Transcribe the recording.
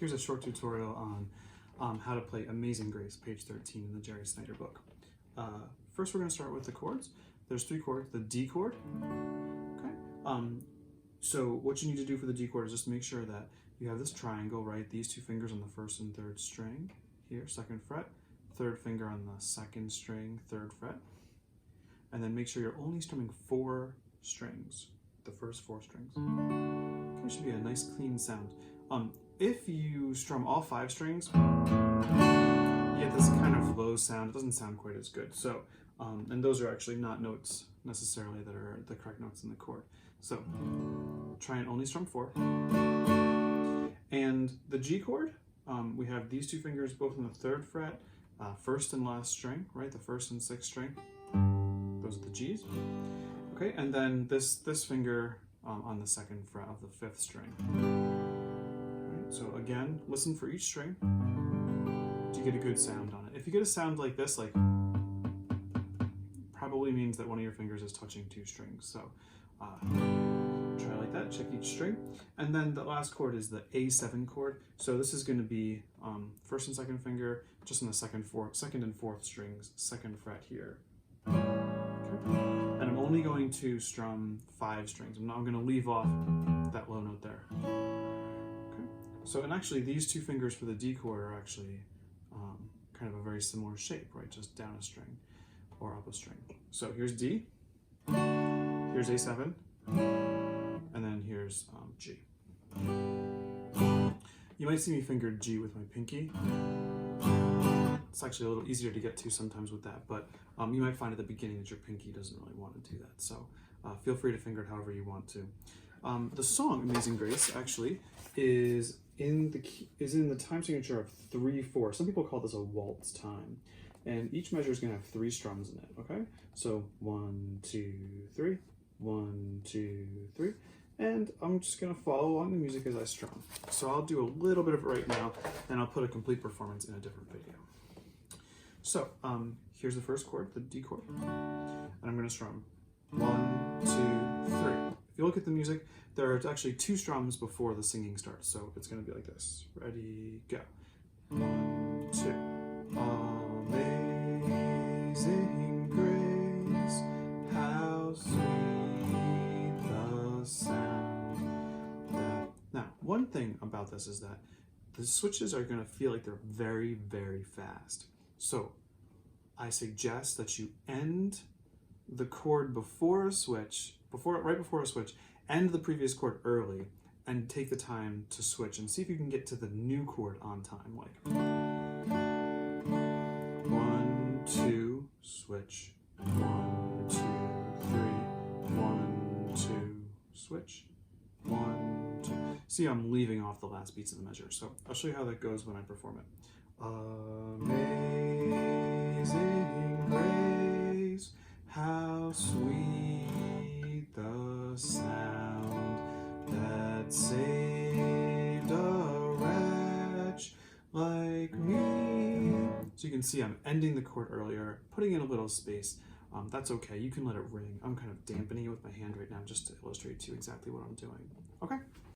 here's a short tutorial on how to play Amazing Grace, page 13 in the Jerry Snyder book. First we're going to start with the chords. There's 3 chords, the D chord. Okay. So what you need to do for the D chord is just make sure that you have this triangle, right? These 2 fingers on the 1st and 3rd string, here, 2nd fret, 3rd finger on the 2nd string, 3rd fret, and then make sure you're only strumming 4 strings, the first 4 strings. Okay, should be a nice clean sound. If you strum all 5 strings, you get this kind of low sound. It doesn't sound quite as good. So, and those are actually not notes necessarily that are the correct notes in the chord. So try and only strum 4. And the G chord, we have these 2 fingers both on the 3rd fret, 1st and last string, right? The 1st and 6th string. Those are the G's. Okay, and then this finger on the 2nd fret of the 5th string. Right, so again, listen for each string to get a good sound on it. If you get a sound like this, like, probably means that one of your fingers is touching 2 strings. So try like that, check each string. And then the last chord is the A7 chord. So this is going to be 1st and 2nd finger, just on the 2nd and 4th strings, 2nd fret here. Okay. And I'm only going to strum 5 strings. I'm going to leave off that low note there. Okay. So, and actually these 2 fingers for the D chord are actually kind of a very similar shape, right? Just down a string or up a string. So here's D, here's A7, and then here's G. You might see me finger G with my pinky. It's actually a little easier to get to sometimes with that, but you might find at the beginning that your pinky doesn't really want to do that. So feel free to finger it however you want to. The song Amazing Grace actually is in the time signature of 3/4. Some people call this a waltz time, and each measure is going to have 3 strums in it. Okay, so 1, 2, 3, 1, 2, 3. And I'm just going to follow along the music as I strum. So I'll do a little bit of it right now, and I'll put a complete performance in a different video. So here's the first chord, the D chord, and I'm going to strum 1, 2, 3. If you look at the music, there are actually 2 strums before the singing starts, so it's going to be like this. Ready, go. 1, 2. Amazing grace, how sweet the sound that... Now, one thing about this is that the switches are going to feel like they're very, very fast. So I suggest that you end the chord before a switch, right before a switch, end the previous chord early and take the time to switch and see if you can get to the new chord on time. Like 1, 2, switch, 1, 2, 3, 1, 2, switch, 1, 2. See, I'm leaving off the last beats of the measure, so I'll show you how that goes when I perform it. Amazing grace, how sweet the sound that saved a wretch like me. So you can see I'm ending the chord earlier, putting in a little space. That's okay, you can let it ring. I'm kind of dampening it with my hand right now just to illustrate to you exactly what I'm doing. Okay.